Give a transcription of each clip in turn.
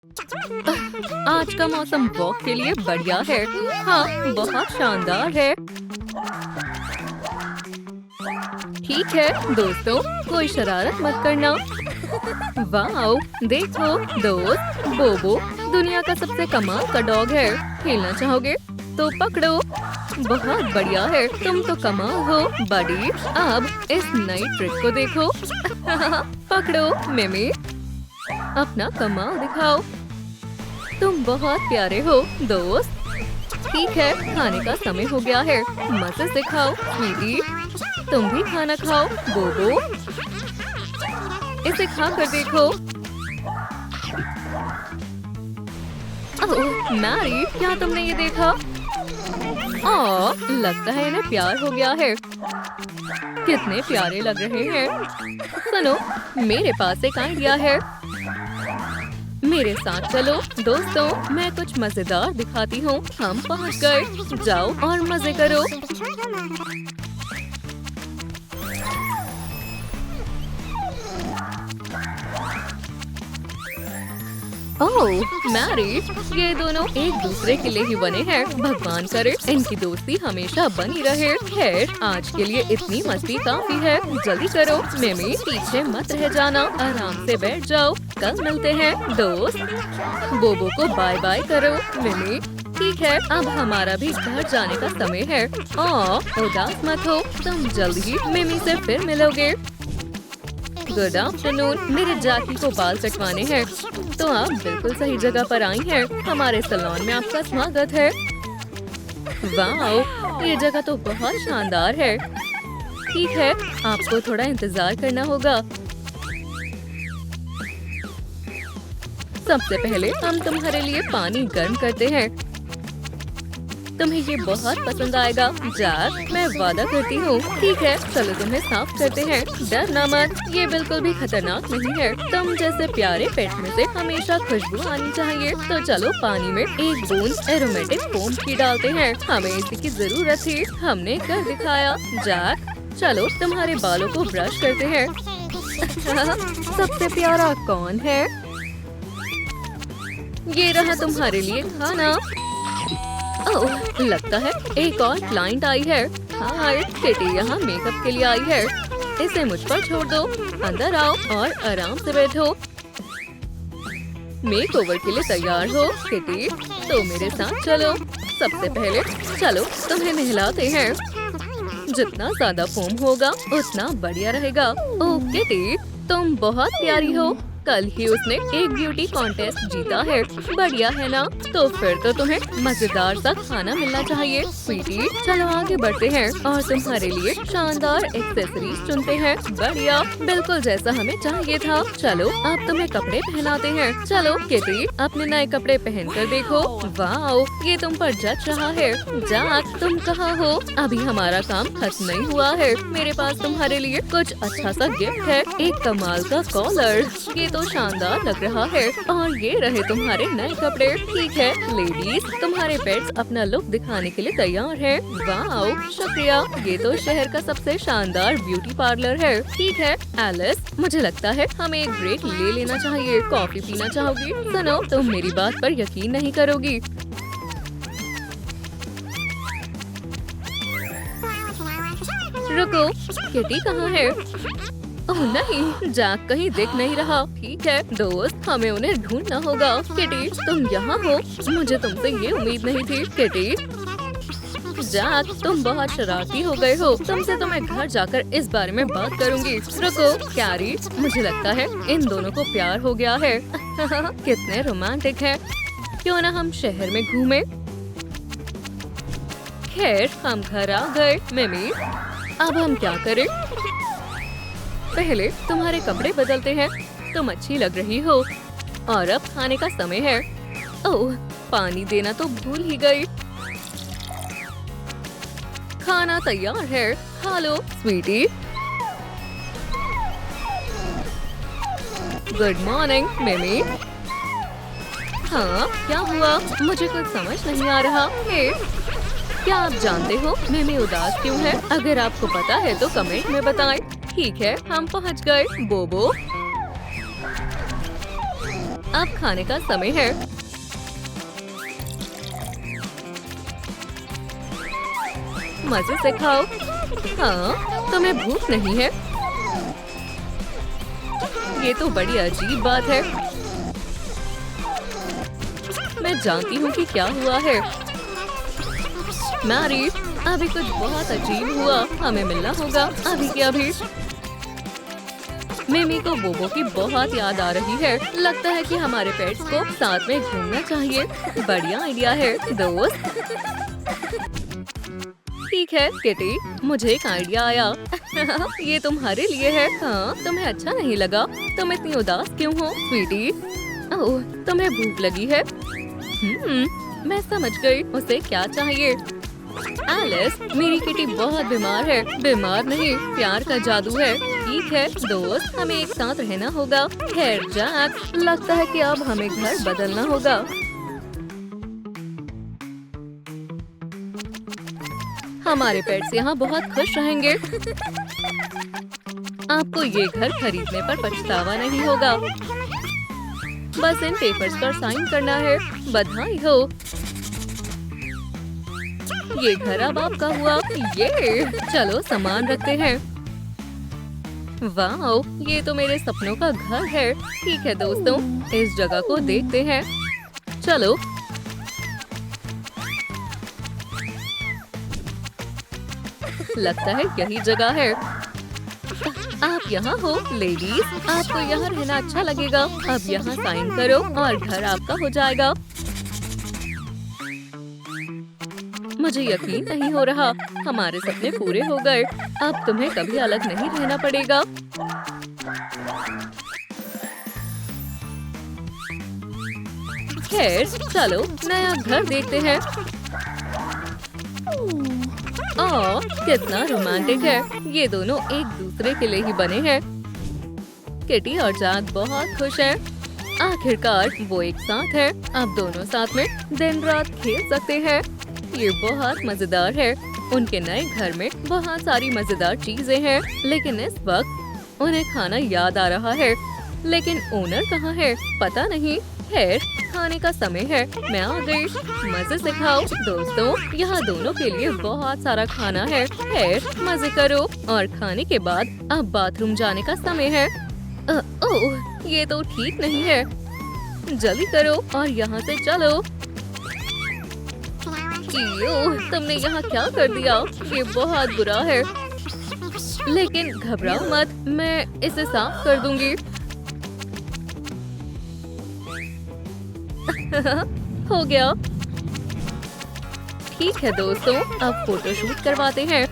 आज का मौसम वॉक के लिए बढ़िया है। हाँ, बहुत शानदार है। ठीक है दोस्तों, कोई शरारत मत करना। वाओ, देखो दोस्त, बोबो दुनिया का सबसे कमाल का डॉग है। खेलना चाहोगे तो पकड़ो। बहुत बढ़िया है, तुम तो कमाल हो बडी। अब इस नई ट्रिक को देखो। पकड़ो मिमी, अपना कमाल दिखाओ। तुम बहुत प्यारे हो दोस्त। ठीक है, खाने का समय हो गया है। मजे से खाओ स्वीटी। तुम भी खाना खाओ बोबो। इसे खा कर देखो। ओह मैरी, क्या तुमने ये देखा? लगता है इन्हें प्यार हो गया है। कितने प्यारे लग रहे हैं। सुनो, मेरे पास एक आइडिया है। मेरे साथ चलो दोस्तों, मैं कुछ मजेदार दिखाती हूँ। हम पहुँच गए। जाओ और मजे करो। ओह मैरी, ये दोनों एक दूसरे के लिए ही बने हैं। भगवान करे इनकी दोस्ती हमेशा बनी रहे। खैर, आज के लिए इतनी मस्ती काफी है। जल्दी करो मिमी, पीछे मत रह जाना। आराम से बैठ जाओ। कल मिलते हैं दोस्त। बोबो को बाय बाय करो मिमी। ठीक है, अब हमारा भी घर जाने का समय है। उदास मत हो, तुम जल्द ही मिमी से फिर मिलोगे। Good afternoon. मेरे जाकी को बाल कटवाने हैं, तो आप बिल्कुल सही जगह पर आई हैं। हमारे सैलून में आपका स्वागत है। वाओ, ये जगह तो बहुत शानदार है। ठीक है, आपको थोड़ा इंतजार करना होगा। सबसे पहले हम तुम्हारे लिए पानी गर्म करते हैं। तुम्हें ये बहुत पसंद आएगा जैक, मैं वादा करती हूँ। ठीक है, चलो तुम्हें साफ करते हैं। डरना मत, ये बिल्कुल भी खतरनाक नहीं है। तुम जैसे प्यारे पेट में से हमेशा खुशबू आनी चाहिए। तो चलो पानी में एक बूंद एरोमेटिक फोम की डालते हैं। हमें इसी की जरूरत थी, हमने कर दिखाया। जैक, चलो तुम्हारे बालों को ब्रश करते हैं। सबसे प्यारा कौन है? ये रहा तुम्हारे लिए खाना। ओह, लगता है एक और क्लाइंट आई है। हाय, किटी यहाँ मेकअप के लिए आई है। इसे मुझ पर छोड़ दो। अंदर आओ और आराम से बैठो। मेकओवर के लिए तैयार हो किटी? तो मेरे साथ चलो। सबसे पहले चलो तुम्हें नहलाते हैं। जितना ज्यादा फोम होगा उतना बढ़िया रहेगा। ओह किटी, तुम बहुत प्यारी हो। कल ही उसने एक ब्यूटी कॉन्टेस्ट जीता है। बढ़िया है ना? तो फिर तो तुम्हें मजेदार सा खाना मिलना चाहिए स्वीटी। चलो आगे बढ़ते हैं और तुम्हारे लिए शानदार एक्सेसरीज चुनते हैं। बढ़िया, बिल्कुल जैसा हमें चाहिए था। चलो अब तुम्हें कपड़े पहनाते हैं। चलो किटी, अपने नए कपड़े पहन कर देखो। वाओ, ये तुम पर जच रहा है। जैक, तुम कहाँ हो? अभी हमारा काम खत्म नहीं हुआ है। मेरे पास तुम्हारे लिए कुछ अच्छा सा गिफ्ट है। एक कमाल का कॉलर। ये तो शानदार लग रहा है। और ये रहे तुम्हारे नए कपड़े। ठीक है लेडीज, तुम्हारे पेट्स अपना लुक दिखाने के लिए तैयार हैं। वाओ, शुक्रिया। ये तो शहर का सबसे शानदार ब्यूटी पार्लर है। ठीक है एलिस, मुझे लगता है हमें एक ब्रेक ले लेना चाहिए। कॉफी पीना चाहोगी? सुनो, तुम मेरी बात पर यकीन नहीं करोगी। रुको, किटी कहाँ है? ओह नहीं, जैक कहीं दिख नहीं रहा। ठीक है दोस्त, हमें उन्हें ढूंढना होगा। किटी, तुम यहाँ हो? मुझे तुमसे ये उम्मीद नहीं थी। किटी, जैक, तुम बहुत शरारती हो गए हो। तुमसे तो मैं घर जाकर इस बारे में बात करूंगी। रुको कैरी, मुझे लगता है इन दोनों को प्यार हो गया है। कितने रोमांटिक है। क्यों ना हम शहर में घूमे। खैर, हम घर आ गए। मिमी, अब हम क्या करें? पहले तुम्हारे कपड़े बदलते हैं। तुम अच्छी लग रही हो। और अब खाने का समय है। ओह, पानी देना तो भूल ही गई। खाना तैयार है, खा लो स्वीटी। गुड मॉर्निंग मिमी। हाँ, क्या हुआ? मुझे कुछ समझ नहीं आ रहा है। क्या आप जानते हो मिमी उदास क्यों है? अगर आपको पता है तो कमेंट में बताएं। ठीक है, हम पहुंच गए। बोबो, अब खाने का समय है। मजे से खाओ। हाँ, तुम्हें भूख नहीं है? ये तो बड़ी अजीब बात है। मैं जानती हूँ कि क्या हुआ है। मैरी, अभी कुछ बहुत अजीब हुआ। हमें मिलना होगा अभी के अभी। मिमी को बोबो की बहुत याद आ रही है। लगता है कि हमारे पेट्स को साथ में घूमना चाहिए। बढ़िया आइडिया है दोस्त। ठीक है किटी, मुझे एक आइडिया आया। ये तुम्हारे लिए है। हाँ, तुम्हें अच्छा नहीं लगा? तुम इतनी उदास क्यों हो स्वीटी? ओह, तुम्हें भूख लगी है? मैं समझ गई। उसे क्या चाहिए? एलिस, मेरी किटी बहुत बीमार है। बीमार नहीं, प्यार का जादू है। ठीक है दोस्त, हमें एक साथ रहना होगा। खैर जैक, लगता है कि अब हमें घर बदलना होगा। हमारे पेट्स यहाँ बहुत खुश रहेंगे। आपको ये घर खरीदने पर पछतावा नहीं होगा। बस इन पेपर्स पर साइन करना है। बधाई हो, ये घर अब आपका हुआ। ये चलो सामान रखते हैं। वाओ, ये तो मेरे सपनों का घर है। ठीक है दोस्तों, इस जगह को देखते हैं। चलो। लगता है यही जगह है। आप यहाँ हो लेडीज, आपको यहाँ रहना अच्छा लगेगा। अब यहाँ साइन करो और घर आपका हो जाएगा। मुझे यकीन नहीं हो रहा, हमारे सपने पूरे हो गए। अब तुम्हें कभी अलग नहीं रहना पड़ेगा। खैर चलो नया घर देखते हैं। ओह, कितना रोमांटिक है। ये दोनों एक दूसरे के लिए ही बने हैं। किटी और जैक बहुत खुश हैं। आखिरकार वो एक साथ हैं। अब दोनों साथ में दिन रात खेल सकते हैं। ये बहुत मजेदार है। उनके नए घर में बहुत सारी मजेदार चीजें हैं, लेकिन इस वक्त उन्हें खाना याद आ रहा है। लेकिन ओनर कहाँ है? पता नहीं। खैर, खाने का समय है। मैं आ गई। मजे से खाओ दोस्तों, यहाँ दोनों के लिए बहुत सारा खाना है। खैर, मजे करो। और खाने के बाद अब बाथरूम जाने का समय है। ओह, ये तो ठीक नहीं है। जल्दी करो और यहाँ से चलो। तुमने यहाँ क्या कर दिया? ये बहुत बुरा है। लेकिन घबराओ मत, मैं इसे साफ कर दूंगी। हो गया। ठीक है दोस्तों, अब फोटोशूट करवाते हैं।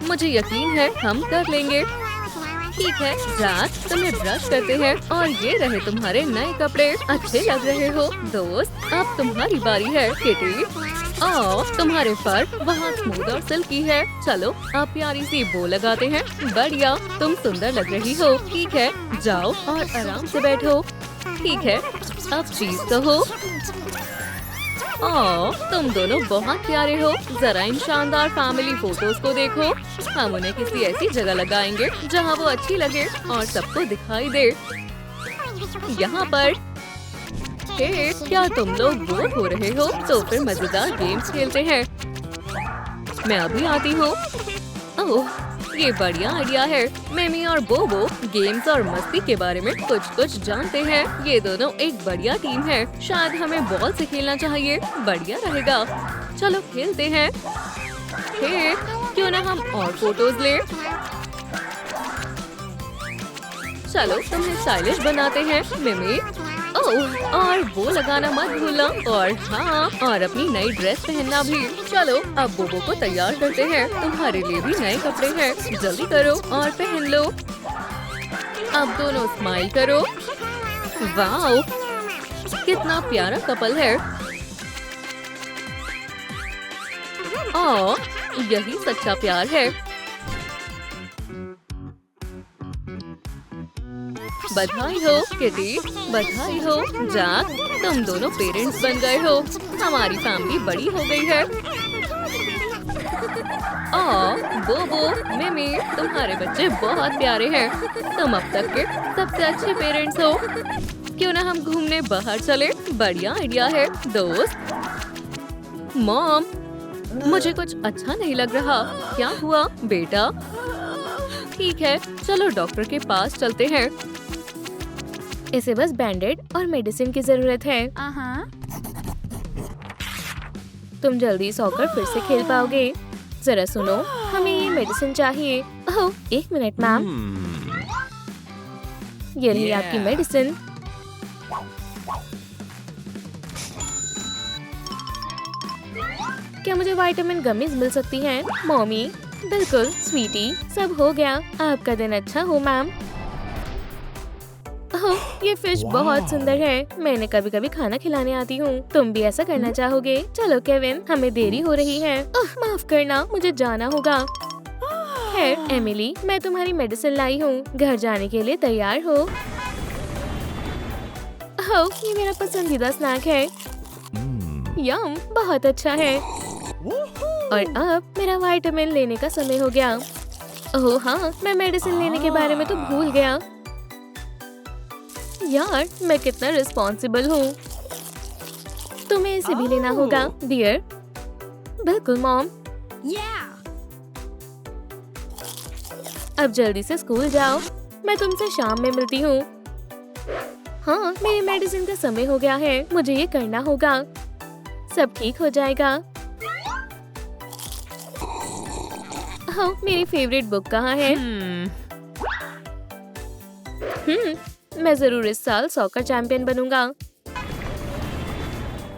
मुझे यकीन है हम कर लेंगे। ठीक है जैक, तुम्हें ब्रश करते हैं। और ये रहे तुम्हारे नए कपड़े। अच्छे लग रहे हो दोस्त। अब तुम्हारी बारी है किटी। ओह, तुम्हारे फर बहुत स्मूथ और सिल्की है। चलो अब प्यारी सी बो लगाते हैं। बढ़िया, तुम सुंदर लग रही हो। ठीक है, जाओ और आराम से बैठो। ठीक है, अब चीज कहो। ओह, तुम दोनों बहुत प्यारे हो। जरा इन शानदार फैमिली फोटोज को देखो। हम उन्हें किसी ऐसी जगह लगाएंगे जहाँ वो अच्छी लगे और सबको दिखाई दे। यहाँ पर। क्या तुम लोग बोर हो रहे हो? तो फिर मजेदार गेम्स खेलते हैं। मैं अभी आती हूँ। ओह, ये बढ़िया आइडिया है। मिमी और बोबो गेम्स और मस्ती के बारे में कुछ जानते हैं। ये दोनों एक बढ़िया टीम है। शायद हमें बॉल से खेलना चाहिए। बढ़िया रहेगा। चलो खेलते हैं। क्यों ना हम और फोटोज लें? चलो तुम्हें स्टाइलिश बनाते हैं मिमी। ओह, और वो लगाना मत भूलना। और हाँ, और अपनी नई ड्रेस पहनना भी। चलो अब बोबो को तैयार करते हैं। तुम्हारे लिए भी नए कपड़े हैं। जल्दी करो और पहन लो। अब दोनों स्माइल करो। वाओ, कितना प्यारा कपल है। ओह, यही सच्चा प्यार है। बधाई हो किटी, बधाई हो जैक, तुम दोनों पेरेंट्स बन गए हो। हमारी फैमिली बड़ी हो गई है। बोबो, मिमी, तुम्हारे बच्चे बहुत प्यारे हैं। तुम अब तक के सबसे अच्छे पेरेंट्स हो। क्यों ना हम घूमने बाहर चले? बढ़िया आइडिया है दोस्त। मॉम, मुझे कुछ अच्छा नहीं लग रहा। क्या हुआ बेटा? ठीक है, चलो डॉक्टर के पास चलते हैं। इसे बस बैंडेड और मेडिसिन की जरूरत है। तुम जल्दी सोकर फिर से खेल पाओगे। जरा सुनो, हमें ये मेडिसिन चाहिए। ओह, 1 मिनट मैम। ये रही आपकी मेडिसिन। क्या मुझे विटामिन गमीज मिल सकती हैं? मॉमी, बिल्कुल स्वीटी, सब हो गया। आपका दिन अच्छा हो मैम। ओह, ये फिश बहुत सुंदर है। मैं इन्हें कभी कभी खाना खिलाने आती हूँ। तुम भी ऐसा करना चाहोगे? चलो केविन, हमें देरी हो रही है। ओह, माफ करना, मुझे जाना होगा। खैर एमिली, मैं तुम्हारी मेडिसिन लाई हूँ। घर जाने के लिए तैयार हो? ओह, ये मेरा पसंदीदा स्नैक है। यम, बहुत अच्छा है। और अब मेरा विटामिन लेने का समय हो गया। ओह हाँ, मैं मेडिसिन लेने के बारे में तो भूल गया। यार, मैं कितना रिस्पॉन्सिबल हूँ। तुम्हें इसे भी लेना होगा डियर। बिल्कुल मॉम। अब जल्दी से स्कूल जाओ। मैं तुमसे शाम में मिलती हूँ। हाँ, मेरी मेडिसिन का समय हो गया है। मुझे ये करना होगा। सब ठीक हो जाएगा। हाँ, मेरी फेवरेट बुक कहाँ है? मैं जरूर इस साल सॉकर चैंपियन बनूंगा।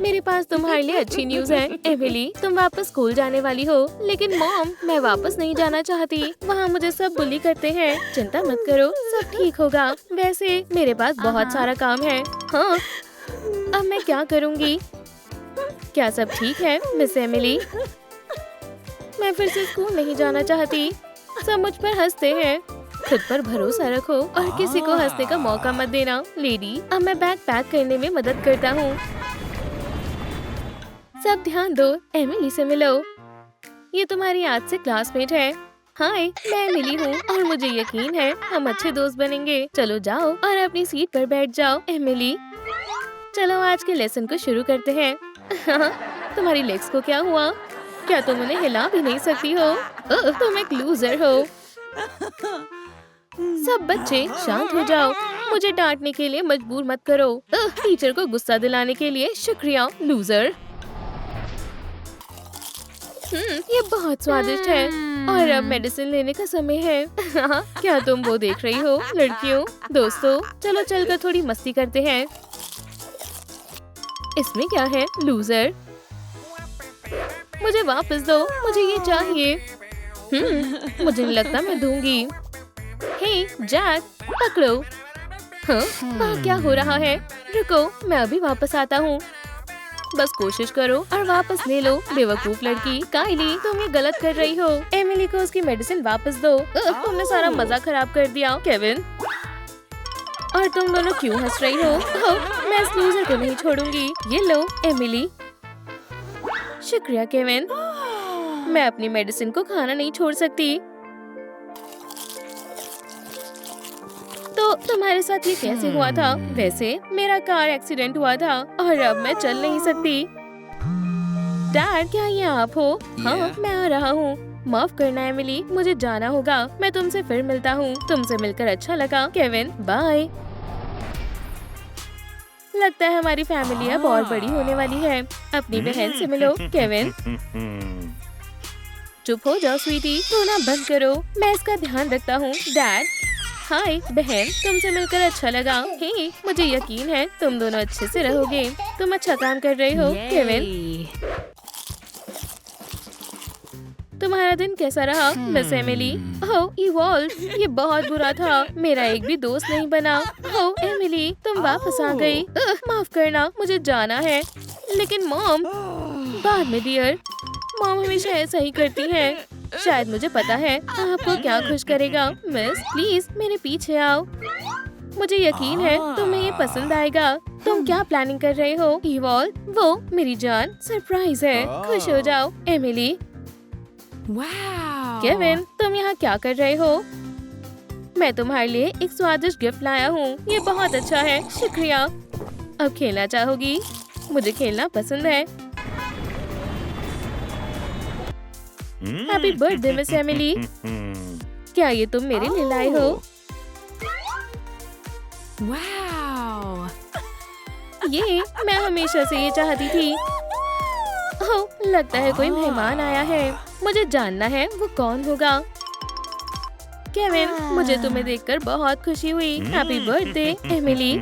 मेरे पास तुम्हारे लिए अच्छी न्यूज है एमिली, तुम वापस स्कूल जाने वाली हो। लेकिन मॉम, मैं वापस नहीं जाना चाहती। वहाँ मुझे सब बुली करते हैं। चिंता मत करो, सब ठीक होगा। वैसे मेरे पास बहुत सारा काम है। हाँ, अब मैं क्या करूँगी? क्या सब ठीक है मिस एमिली? मैं फिर से स्कूल नहीं जाना चाहती। सब मुझ पर हंसते हैं। खुद पर भरोसा रखो और किसी को हंसने का मौका मत देना लेडी। अब मैं बैग पैक करने में मदद करता हूँ। सब ध्यान दो, एमिली से मिलो। ये तुम्हारी आज से क्लासमेट है। हाय, मैं एमिली हूँ और मुझे यकीन है हम अच्छे दोस्त बनेंगे। चलो जाओ और अपनी सीट पर बैठ जाओ एमिली। चलो आज के लेसन को शुरू करते हैं। तुम्हारी लेग्स को क्या हुआ? क्या तुम उन्हें हिला भी नहीं सकती हो? तुम एक लूजर हो। सब बच्चे शांत हो जाओ। मुझे डांटने के लिए मजबूर मत करो। टीचर को गुस्सा दिलाने के लिए शुक्रिया लूजर। ये बहुत स्वादिष्ट है। और अब मेडिसिन लेने का समय है। क्या तुम वो देख रही हो लड़कियों? दोस्तों, चलो चलकर थोड़ी मस्ती करते हैं। इसमें क्या है लूजर? मुझे वापस दो, मुझे ये चाहिए। मुझे नहीं लगता मैं दूंगी। हे जैक, पकड़ो। हाँ, वहाँ क्या हो रहा है? रुको, मैं अभी वापस आता हूँ। बस कोशिश करो और वापस ले लो। बेवकूफ लड़की। काइली, तुम ये गलत कर रही हो। एमिली को उसकी मेडिसिन वापस दो। तुमने सारा मजा खराब कर दिया केविन। और तुम दोनों क्यों हंस रही हो? मैं इस लूजर को नहीं छोड़ूंगी। ये लो एमिली। शुक्रिया केविन। मैं अपनी मेडिसिन को खाना नहीं छोड़ सकती। तो तुम्हारे साथ ये कैसे हुआ था? वैसे मेरा कार एक्सीडेंट हुआ था और अब मैं चल नहीं सकती। डैड, क्या ये आप हो? हाँ, मैं आ रहा हूँ। माफ करना एमिली, मुझे जाना होगा। मैं तुमसे फिर मिलता हूँ। तुमसे मिलकर अच्छा लगा केविन। बाय। लगता है हमारी फैमिली अब और बड़ी होने वाली है। अपनी बहन से मिलो केविन। चुप हो जाओ स्वीटी, रोना बंद करो। मैं इसका ध्यान रखता हूँ। डैड। हाय बहन, तुमसे मिलकर अच्छा लगा। हे, मुझे यकीन है तुम दोनों अच्छे से रहोगे। तुम अच्छा काम कर रहे हो केविन। तुम्हारा दिन कैसा रहा मिस एमिली? ओह इवॉल्व, ये बहुत बुरा था। मेरा एक भी दोस्त नहीं बना। ओह एमिली, तुम वापस आ गई। माफ करना, मुझे जाना है। लेकिन मॉम, बाद में डियर। मॉम हमेशा ऐसा ही करती है। शायद मुझे पता है आपको क्या खुश करेगा। मिस प्लीज मेरे पीछे आओ। मुझे यकीन है तुम्हें ये पसंद आएगा। तुम क्या प्लानिंग कर रहे हो इवॉल्व? वो मेरी जान सरप्राइज है। खुश हो जाओ एमिली। केविन, तुम यहाँ क्या कर रहे हो? मैं तुम्हारे लिए एक स्वादिष्ट गिफ्ट लाया हूँ। ये बहुत अच्छा है, शुक्रिया। अब खेलना चाहोगी? मुझे खेलना पसंद है। Happy birthday miss Emily. क्या ये तुम मेरे लिए लाए हो? Wow! ये मैं हमेशा से ये चाहती थी। ओह, लगता है कोई मेहमान आया है। मुझे जानना है वो कौन होगा। केविन, मुझे तुम्हें देखकर बहुत खुशी हुई। Happy birthday Emily.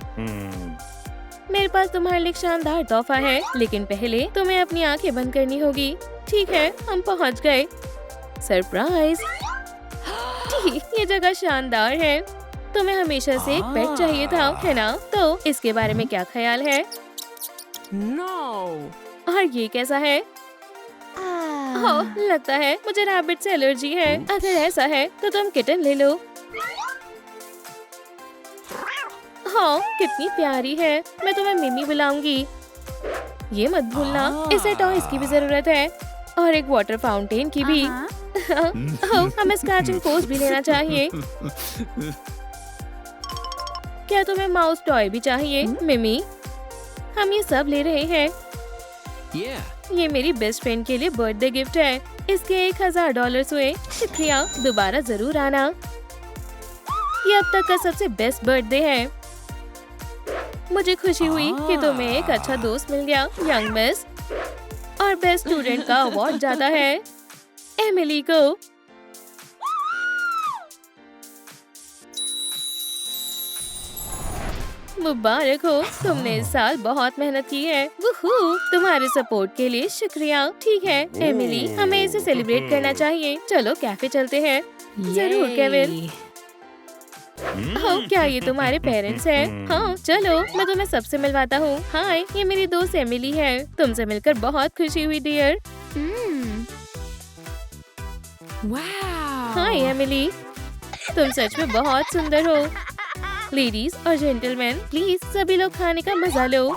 मेरे पास तुम्हारे लिए शानदार तोहफा है, लेकिन पहले तुम्हें अपनी आंखें बंद करनी होगी। ठीक है, हम पहुंच गए। सरप्राइज! ये जगह शानदार है। तुम्हें हमेशा से एक पेट चाहिए था, है ना? तो इसके बारे में क्या ख्याल है? No! और ये कैसा है? ओह, लगता है मुझे रैबिट से एलर्जी है। अगर ऐसा है तो तुम किटन ले लो। हाँ, कितनी प्यारी है। मैं तुम्हें मिमी बुलाऊंगी। ये मत भूलना, इसे टॉयज की भी जरूरत है और एक वाटर फाउंटेन की भी। ओह, हमें स्क्रैचिंग पोज भी लेना चाहिए। क्या तुम्हें माउस टॉय भी चाहिए, मिमी? हम ये सब ले रहे हैं। Yeah. ये मेरी बेस्ट फ्रेंड के लिए बर्थडे गिफ्ट है। इसके $1000 हुए। शुक्रिया, दोबारा जरूर आना। ये अब तक का सबसे बेस्ट बर्थडे है। मुझे खुशी हुई कि तुम्हें एक अच्छा दोस्त मिल गया, यंग मिस। और बेस्ट स्टूडेंट का अवार्ड जाता है एमिली को। मुबारक हो, तुमने इस साल बहुत मेहनत की है। वुहू, तुम्हारे सपोर्ट के लिए शुक्रिया। ठीक है एमिली, हमें इसे सेलिब्रेट करना चाहिए। चलो कैफे चलते हैं। जरूर केविन। ओह, क्या ये तुम्हारे पेरेंट्स हैं? हाँ, चलो मैं तुम्हें सबसे मिलवाता हूँ। हाय, ये मेरी दोस्त एमिली है। तुमसे मिलकर बहुत खुशी हुई डियर। Wow! हाय एमिली, तुम सच में बहुत सुंदर हो। लेडीज और जेंटलमैन, प्लीज सभी लोग खाने का मजा लो।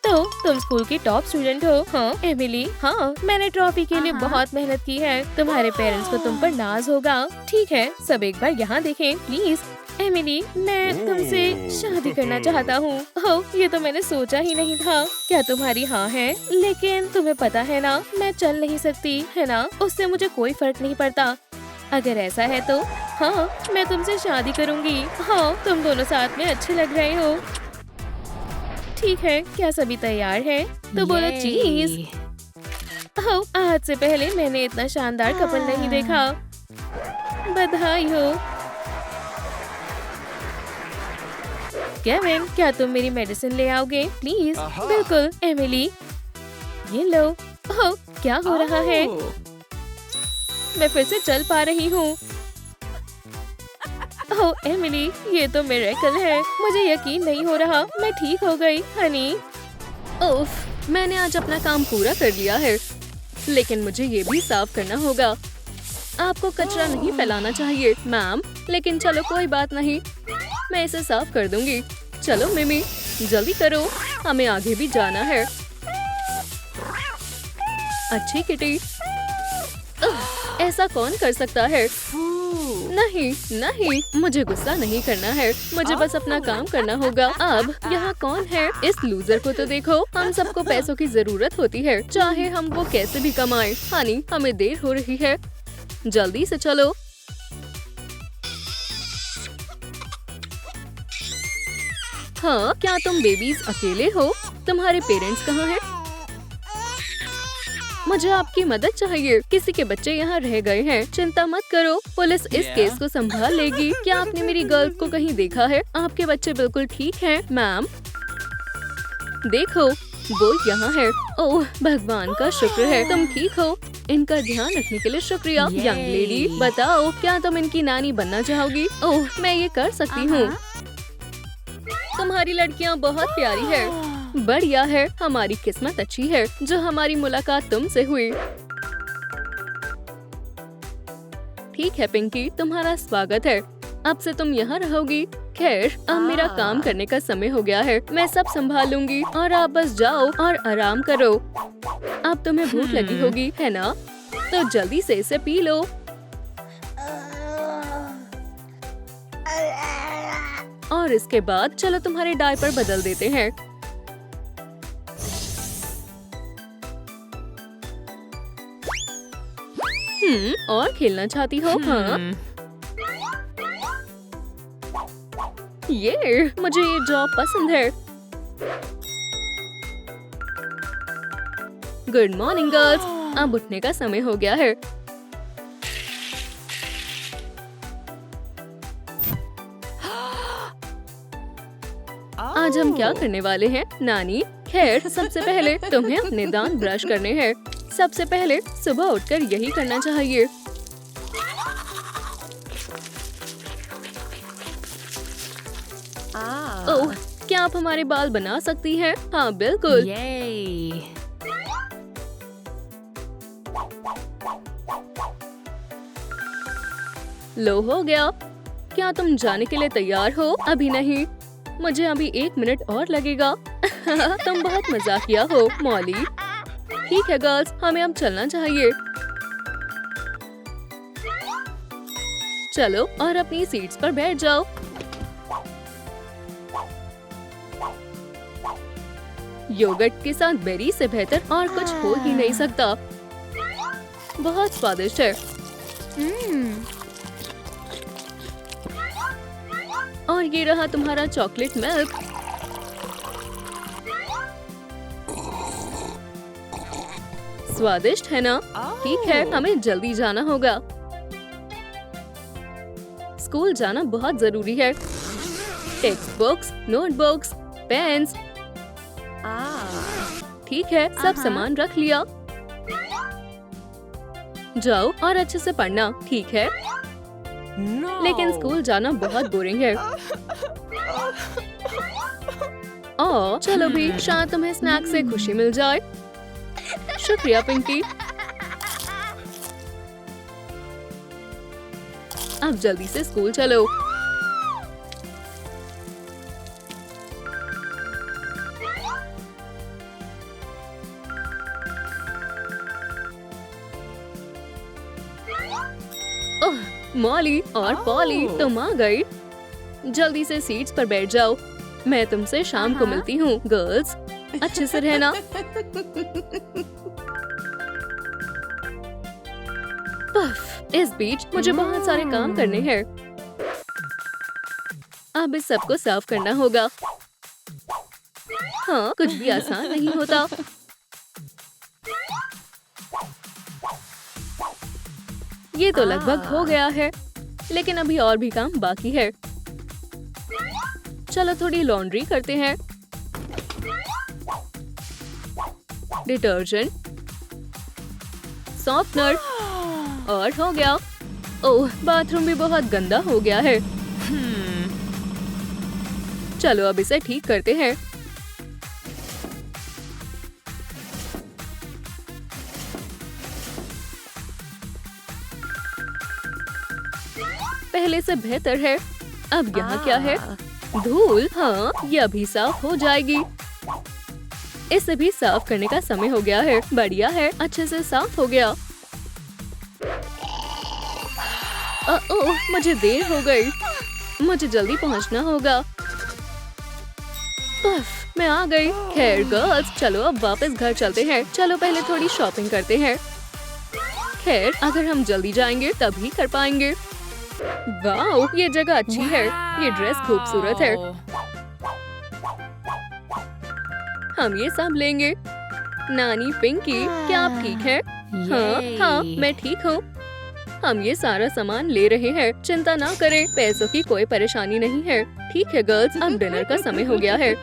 तो तुम स्कूल की टॉप स्टूडेंट हो? हाँ एमिली, हाँ, मैंने ट्रॉफी के लिए बहुत मेहनत की है। तुम्हारे पेरेंट्स को तुम पर नाज होगा। ठीक है, सब एक बार यहाँ देखें प्लीज। एमिली, मैं तुमसे शादी करना चाहता हूँ। ओह, ये तो मैंने सोचा ही नहीं था। क्या तुम्हारी हाँ है? लेकिन तुम्हें पता है ना, मैं चल नहीं सकती, है ना? उससे मुझे कोई फर्क नहीं पड़ता। अगर ऐसा है तो हाँ, मैं तुमसे शादी करूंगी। हाँ, तुम दोनों साथ में अच्छे लग रहे हो। ठीक है, क्या सभी तैयार हैं? तो बोलो चीज। ओह, आज से पहले मैंने इतना शानदार कपल नहीं देखा। बधाई हो। केविन, क्या तुम मेरी मेडिसिन ले आओगे प्लीज? बिल्कुल एमिली, ये लो। ओह, क्या हो रहा है? मैं फिर से चल पा रही हूँ। ओह एमिली, ये तो मिरेकल है। मुझे यकीन नहीं हो रहा, मैं ठीक हो गई हनी। उफ, मैंने आज अपना काम पूरा कर लिया है, लेकिन मुझे ये भी साफ करना होगा। आपको कचरा नहीं फैलाना चाहिए मैम, लेकिन चलो कोई बात नहीं, मैं इसे साफ कर दूंगी। चलो मिमी, जल्दी करो, हमें आगे भी जाना है। अच्छी किटी। ऐसा कौन कर सकता है? नहीं नहीं, मुझे गुस्सा नहीं करना है, मुझे बस अपना काम करना होगा। अब यहाँ कौन है? इस लूजर को तो देखो। हम सबको पैसों की जरूरत होती है, चाहे हम वो कैसे भी कमाएं। हनी, हमें देर हो रही है, जल्दी से चलो। हाँ, क्या तुम बेबीज अकेले हो? तुम्हारे पेरेंट्स कहाँ हैं? मुझे आपकी मदद चाहिए, किसी के बच्चे यहाँ रह गए हैं। चिंता मत करो, पुलिस इस केस को संभाल लेगी। क्या आपने मेरी गर्ल को कहीं देखा है? आपके बच्चे बिल्कुल ठीक हैं मैम। देखो, वो यहाँ है। ओह भगवान का शुक्र है, तुम ठीक हो। इनका ध्यान रखने के लिए शुक्रिया। यंग लेडी, बताओ क्या तुम इनकी नानी बनना चाहोगी? ओह, मैं ये कर सकती हूँ। तुम्हारी लड़कियाँ बहुत प्यारी है। बढ़िया है, हमारी किस्मत अच्छी है जो हमारी मुलाकात तुमसे हुई। ठीक है पिंकी, तुम्हारा स्वागत है। अब से तुम यहाँ रहोगी। खैर, अब मेरा काम करने का समय हो गया है, मैं सब संभाल लूंगी और आप बस जाओ और आराम करो। अब तुम्हें भूख लगी होगी, है ना? तो जल्दी से इसे पी लो। और इसके बाद चलो तुम्हारे डायपर बदल देते हैं। और खेलना चाहती हो? हाँ, मुझे ये जॉब पसंद है। गुड मॉर्निंग गर्ल्स, अब उठने का समय हो गया है। आज हम क्या करने वाले हैं नानी? खैर, सबसे पहले तुम्हें अपने दांत ब्रश करने हैं। सबसे पहले सुबह उठकर यही करना चाहिए। ओह, क्या आप हमारे बाल बना सकती हैं? हाँ बिल्कुल। Yay. लो हो गया। क्या तुम जाने के लिए तैयार हो? अभी नहीं, मुझे अभी 1 मिनट और लगेगा। तुम बहुत मजाकिया हो मॉली। ठीक है गर्ल्स, हमें अब चलना चाहिए। चलो और अपनी सीट्स पर बैठ जाओ। योगर्ट के साथ बेरी से बेहतर और कुछ हो ही नहीं सकता। बहुत स्वादिष्ट है। और ये रहा तुम्हारा चॉकलेट मिल्क। स्वादिष्ट है ना? ठीक है, हमें जल्दी जाना होगा। स्कूल जाना बहुत जरूरी है। Text books, notebooks, pens. ठीक है, सब सामान रख लिया। जाओ और अच्छे से पढ़ना, ठीक है? No. लेकिन स्कूल जाना बहुत बोरिंग है। ओह, चलो भी, शायद तुम्हें स्नैक से खुशी मिल जाए। शुक्रिया पिंकी। अब जल्दी से स्कूल चलो। ओह, मॉली और पॉली, तुम आ गई। जल्दी से सीट्स पर बैठ जाओ। मैं तुमसे शाम को मिलती हूँ गर्ल्स। अच्छे से रहना। उफ, इस बीच मुझे बहुत सारे काम करने हैं। अब इस सबको साफ करना होगा। हाँ, कुछ भी आसान नहीं होता। ये तो लगभग हो गया है, लेकिन अभी और भी काम बाकी है। चलो थोड़ी लॉन्ड्री करते हैं। डिटर्जेंट, सॉफ्टनर, और हो गया। ओह, बाथरूम भी बहुत गंदा हो गया है। चलो अब इसे ठीक करते हैं। पहले से बेहतर है। अब यहाँ क्या है? धूल। हाँ, ये अभी साफ हो जाएगी। इसे भी साफ करने का समय हो गया है। बढ़िया है, अच्छे से साफ हो गया। ओह, मुझे देर हो गई। मुझे जल्दी पहुँचना होगा। उफ, मैं आ गई। खैर गर्ल्स, चलो अब वापस घर चलते हैं। चलो पहले थोड़ी शॉपिंग करते हैं। खैर, अगर हम जल्दी जाएंगे तभी कर पाएंगे। वाह, ये जगह अच्छी है। ये ड्रेस खूबसूरत है। हम ये सब लेंगे। नानी पिंकी, क्या आप ठीक हैं? हाँ, मैं ठीक हूँ। हम ये सारा सामान ले रहे हैं। चिंता ना करें, पैसों की कोई परेशानी नहीं है। ठीक है गर्ल्स, अब डिनर का समय हो गया है।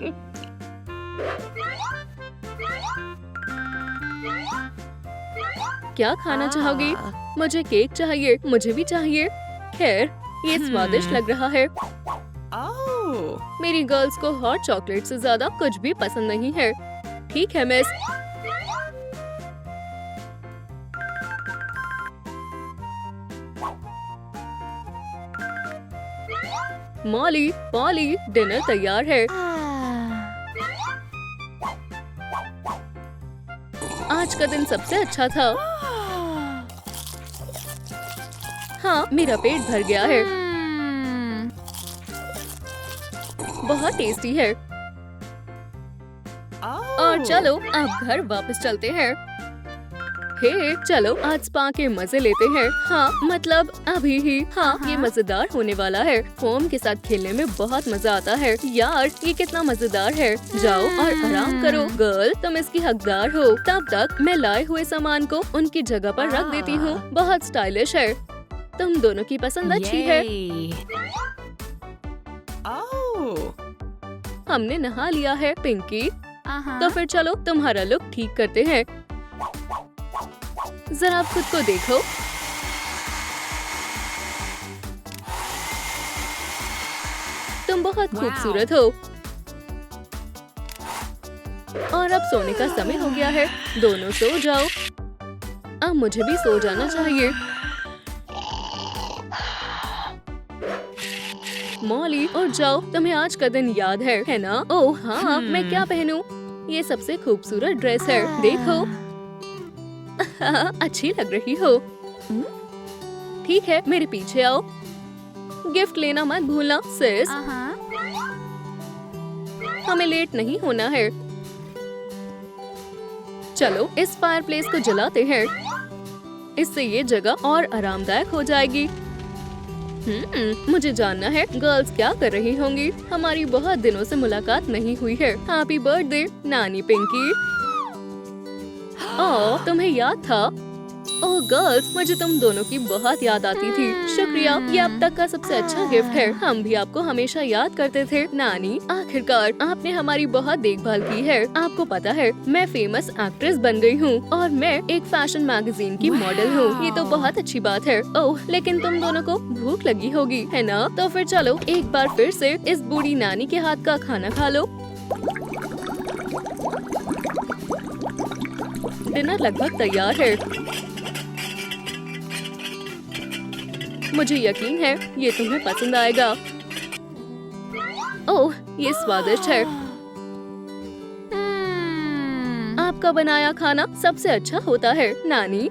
क्या खाना चाहोगी? मुझे केक चाहिए। मुझे भी चाहिए। खैर, ये स्वादिष्ट लग रहा है। मेरी गर्ल्स को हॉट चॉकलेट से ज्यादा कुछ भी पसंद नहीं है। ठीक है मिस। मॉली, पॉली, डिनर तैयार है। आज का दिन सबसे अच्छा था। हाँ, मेरा पेट भर गया है। बहुत टेस्टी है। और चलो अब घर वापस चलते हैं। हे चलो आज स्पा के मजे लेते हैं। हाँ मतलब अभी ही। हाँ ये मजेदार होने वाला है। फोम के साथ खेलने में बहुत मजा आता है। यार ये कितना मजेदार है। जाओ और आराम करो। गर्ल तुम इसकी हकदार हो। तब तक मैं लाए हुए सामान को उनकी जगह पर रख देती हूँ। बहुत स्टाइलिश है। तुम दोनों की पसंद अच्छी है। Yay. Oh. हमने नहा लिया है पिंकी। Uh-huh. तो फिर चलो तुम्हारा लुक ठीक करते हैं। जरा आप खुद को देखो। तुम बहुत Wow. खूबसूरत हो। और अब सोने का समय हो गया है। दोनों सो जाओ। अब मुझे भी सो जाना चाहिए। मॉली उठ जाओ। तुम्हें आज का दिन याद है ना? ओह हाँ मैं क्या पहनूं? ये सबसे खूबसूरत ड्रेस है। देखो अच्छी लग रही हो। ठीक है मेरे पीछे आओ। गिफ्ट लेना मत भूलना सिस। हमें लेट नहीं होना है। चलो इस फायरप्लेस को जलाते हैं। इससे ये जगह और आरामदायक हो जाएगी। मुझे जानना है गर्ल्स क्या कर रही होंगी। हमारी बहुत दिनों से मुलाकात नहीं हुई है। हैप्पी बर्थडे नानी पिंकी। ओह तुम्हें याद था? ओह गर्ल्स मुझे तुम दोनों की बहुत याद आती थी। शुक्रिया ये अब तक का सबसे अच्छा गिफ्ट है। हम भी आपको हमेशा याद करते थे नानी। आखिरकार आपने हमारी बहुत देखभाल की है। आपको पता है मैं फेमस एक्ट्रेस बन गई हूँ और मैं एक फैशन मैगजीन की मॉडल हूँ। ये तो बहुत अच्छी बात है। ओह लेकिन तुम दोनों को भूख लगी होगी है ना? तो फिर चलो एक बार फिर से इस बूढ़ी नानी के हाथ का खाना खा लो। डिनर लगभग तैयार है। मुझे यकीन है ये तुम्हें पसंद आएगा। ओह ये स्वादिष्ट है। आपका बनाया खाना सबसे अच्छा होता है नानी।